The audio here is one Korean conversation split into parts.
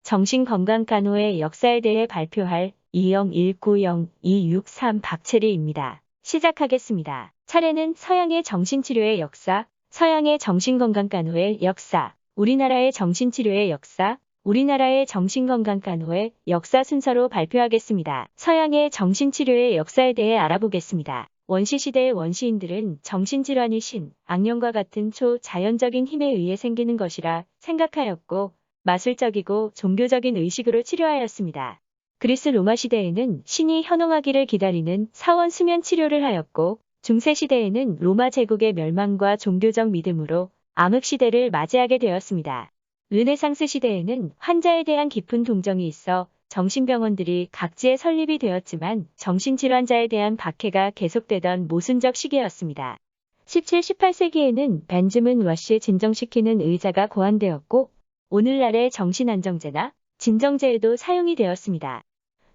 정신건강간호의 역사에 대해 발표할 20190263 박채리입니다. 시작하겠습니다. 차례는 서양의 정신치료의 역사, 서양의 정신건강간호의 역사, 우리나라의 정신치료의 역사, 우리나라의 정신건강간호의 역사 순서로 발표하겠습니다. 서양의 정신치료의 역사에 대해 알아보겠습니다. 원시시대의 원시인들은 정신질환이 신, 악령과 같은 초자연적인 힘에 의해 생기는 것이라 생각하였고 마술적이고 종교적인 의식으로 치료하였습니다. 그리스 로마 시대에는 신이 현홍하기를 기다리는 사원 수면 치료를 하였고 중세 시대에는 로마 제국의 멸망과 종교적 믿음으로 암흑 시대를 맞이하게 되었습니다. 르네상스 시대에는 환자에 대한 깊은 동정이 있어 정신병원들이 각지에 설립이 되었지만 정신질환자에 대한 박해가 계속되던 모순적 시기였습니다. 17, 18세기에는 벤저민 워시를 진정시키는 의자가 고안되었고 오늘날의 정신안정제나 진정제에도 사용이 되었습니다.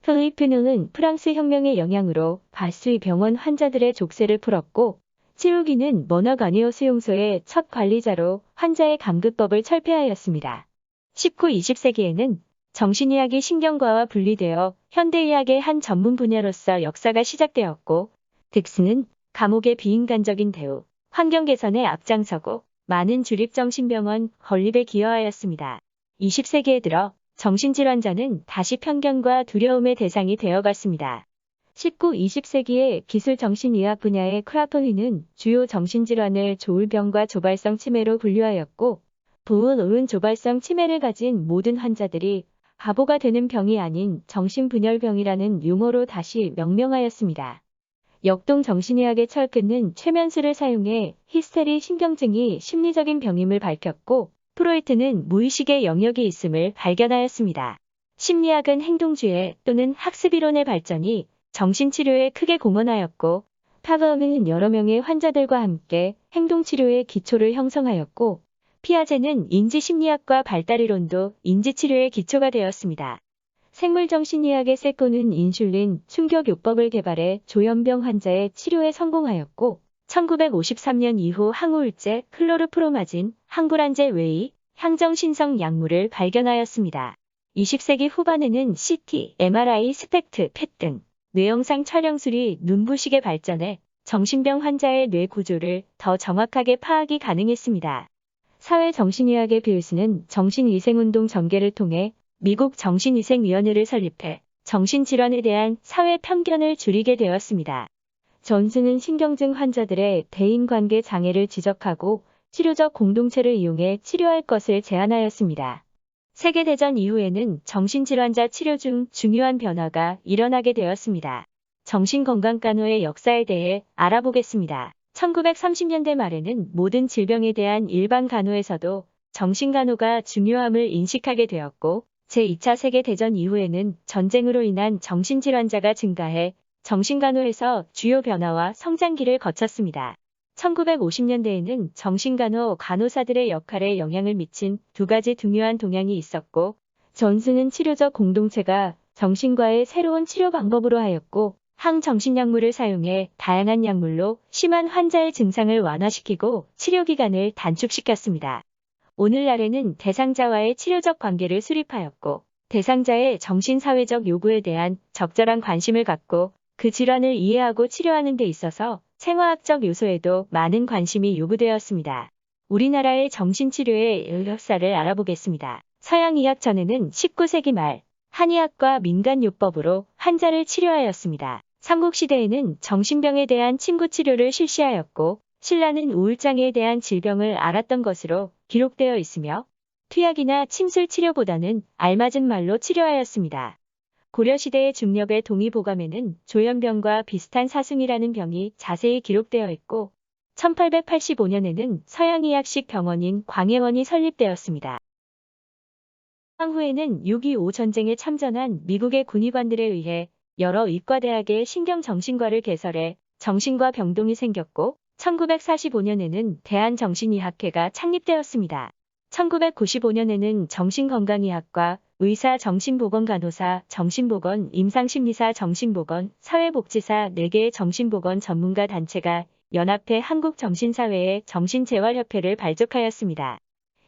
필리피누는 프랑스 혁명의 영향으로 바수의 병원 환자들의 족쇄를 풀었고 치우기는 머너가니오 수용소의 첫 관리자로 환자의 감금법을 철폐하였습니다. 19, 20세기에는 정신의학이 신경과와 분리되어 현대의학의 한 전문 분야로서 역사가 시작되었고 득스는 감옥의 비인간적인 대우, 환경 개선에 앞장서고 많은 주립정신병원 건립에 기여하였습니다. 20세기에 들어 정신질환자는 다시 편견과 두려움의 대상이 되어갔습니다. 19, 20세기의 기술정신의학 분야의 크라폴리는 주요 정신질환을 조울병과 조발성 치매로 분류하였고 보은 조발성 치매를 가진 모든 환자들이 바보가 되는 병이 아닌 정신분열병이라는 용어로 다시 명명하였습니다. 역동 정신의학의 철근은 최면수를 사용해 히스테리 신경증이 심리적인 병임을 밝혔고 프로이트는 무의식의 영역이 있음을 발견하였습니다. 심리학은 행동주의 또는 학습이론의 발전이 정신치료에 크게 공헌하였고 파브르는 여러 명의 환자들과 함께 행동치료의 기초를 형성하였고 피아제는 인지심리학과 발달이론도 인지치료의 기초가 되었습니다. 생물정신의학의 세코는 인슐린 충격요법을 개발해 조현병 환자의 치료에 성공하였고 1953년 이후 항우울제, 클로르프로마진, 항불안제 외의, 향정신성 약물을 발견하였습니다. 20세기 후반에는 CT, MRI, 스펙트, 펫 등 뇌영상 촬영술이 눈부시게 발전해 정신병 환자의 뇌 구조를 더 정확하게 파악이 가능했습니다. 사회정신의학의 빌스는 정신위생운동 전개를 통해 미국 정신위생위원회를 설립해 정신질환에 대한 사회 편견을 줄이게 되었습니다. 존슨은 신경증 환자들의 대인관계 장애를 지적하고 치료적 공동체를 이용해 치료할 것을 제안하였습니다. 세계대전 이후에는 정신질환자 치료 중 중요한 변화가 일어나게 되었습니다. 정신건강간호의 역사에 대해 알아보겠습니다. 1930년대 말에는 모든 질병에 대한 일반 간호에서도 정신간호가 중요함을 인식하게 되었고 제2차 세계대전 이후에는 전쟁으로 인한 정신질환자가 증가해 정신간호에서 주요 변화와 성장기를 거쳤습니다. 1950년대에는 정신간호 간호사들의 역할에 영향을 미친 두 가지 중요한 동향이 있었고 존슨은 치료적 공동체가 정신과의 새로운 치료 방법으로 하였고 항정신약물을 사용해 다양한 약물로 심한 환자의 증상을 완화시키고 치료기간을 단축시켰습니다. 오늘날에는 대상자와의 치료적 관계를 수립하였고 대상자의 정신사회적 요구에 대한 적절한 관심을 갖고 그 질환을 이해하고 치료하는 데 있어서 생화학적 요소에도 많은 관심이 요구되었습니다. 우리나라의 정신치료의 역사를 알아보겠습니다. 서양의학 전에는 19세기 말 한의학과 민간요법으로 환자를 치료하였습니다. 삼국시대에는 정신병에 대한 침구치료를 실시하였고 신라는 우울장애에 대한 질병을 앓았던 것으로 기록되어 있으며 투약이나 침술 치료보다는 알맞은 말로 치료하였습니다. 고려시대의 중력의 동의보감에는 조현병과 비슷한 사승이라는 병이 자세히 기록되어 있고 1885년에는 서양의학식 병원인 광해원이 설립되었습니다. 향후에는 6.25 전쟁에 참전한 미국의 군의관들에 의해 여러 의과대학의 신경정신과를 개설해 정신과 병동이 생겼고 1945년에는 대한정신의학회가 창립되었습니다. 1995년에는 정신건강의학과, 의사, 정신보건간호사, 정신보건, 임상심리사, 정신보건, 사회복지사 4개의 정신보건 전문가 단체가 연합해 한국정신사회의 정신재활협회를 발족하였습니다.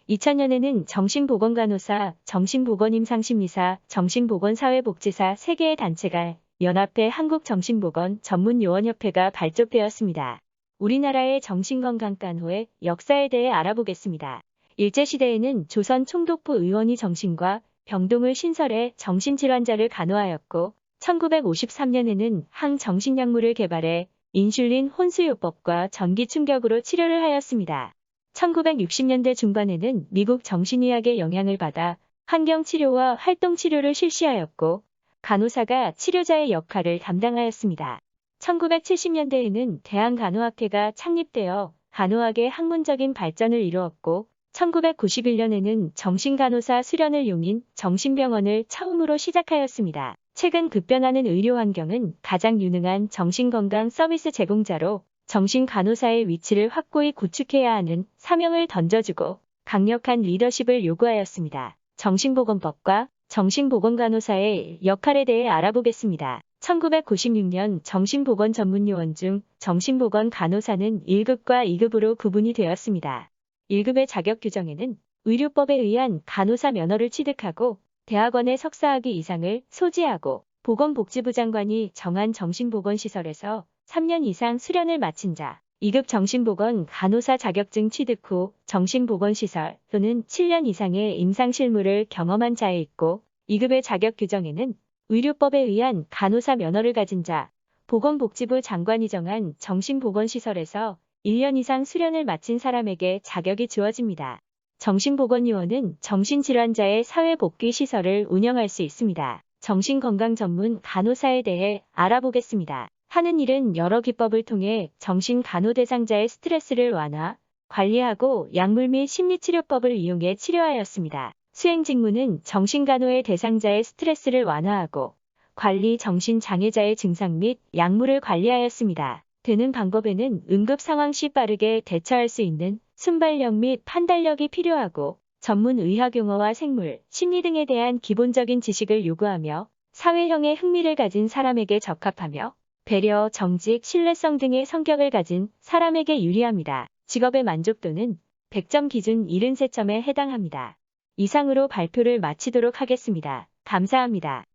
2000년에는 정신보건간호사, 정신보건임상심리사, 정신보건사회복지사 3개의 단체가 연합해 한국정신보건 전문요원협회가 발족되었습니다. 우리나라의 정신건강간호의 역사에 대해 알아보겠습니다. 일제시대에는 조선 총독부 의원이 정신과 병동을 신설해 정신질환자를 간호하였고 1953년에는 항정신약물을 개발해 인슐린 혼수요법과 전기 충격으로 치료를 하였습니다. 1960년대 중반에는 미국 정신의학의 영향을 받아 환경치료와 활동치료를 실시하였고 간호사가 치료자의 역할을 담당하였습니다. 1970년대에는 대한간호학회가 창립되어 간호학의 학문적인 발전을 이루었고 1991년에는 정신간호사 수련을 용인 정신병원을 처음으로 시작하였습니다. 최근 급변하는 의료 환경은 가장 유능한 정신건강 서비스 제공자로 정신간호사의 위치를 확고히 구축해야 하는 사명을 던져주고 강력한 리더십을 요구하였습니다. 정신보건법과 정신보건간호사의 역할에 대해 알아보겠습니다. 1996년 정신보건 전문요원 중 정신보건간호사는 1급과 2급으로 구분이 되었습니다. 1급의 자격 규정에는 의료법에 의한 간호사 면허를 취득하고 대학원의 석사학위 이상을 소지하고 보건복지부 장관이 정한 정신보건시설에서 3년 이상 수련을 마친 자, 2급 정신보건 간호사 자격증 취득 후 정신보건시설 또는 7년 이상의 임상실무를 경험한 자에 있고 2급의 자격 규정에는 의료법에 의한 간호사 면허를 가진 자, 보건복지부 장관이 정한 정신보건시설에서 1년 이상 수련을 마친 사람에게 자격이 주어집니다. 정신보건요원은 정신질환자의 사회복귀 시설을 운영할 수 있습니다. 정신건강 전문 간호사에 대해 알아보겠습니다. 하는 일은 여러 기법을 통해 정신간호 대상자의 스트레스를 완화, 관리하고 약물 및 심리치료법을 이용해 치료하였습니다. 수행 직무는 정신간호의 대상자의 스트레스를 완화하고 관리 정신장애자의 증상 및 약물을 관리하였습니다. 되는 방법에는 응급 상황 시 빠르게 대처할 수 있는 순발력 및 판단력이 필요하고 전문 의학 용어와 생물, 심리 등에 대한 기본적인 지식을 요구하며 사회형의 흥미를 가진 사람에게 적합하며 배려, 정직, 신뢰성 등의 성격을 가진 사람에게 유리합니다. 직업의 만족도는 100점 기준 73점에 해당합니다. 이상으로 발표를 마치도록 하겠습니다. 감사합니다.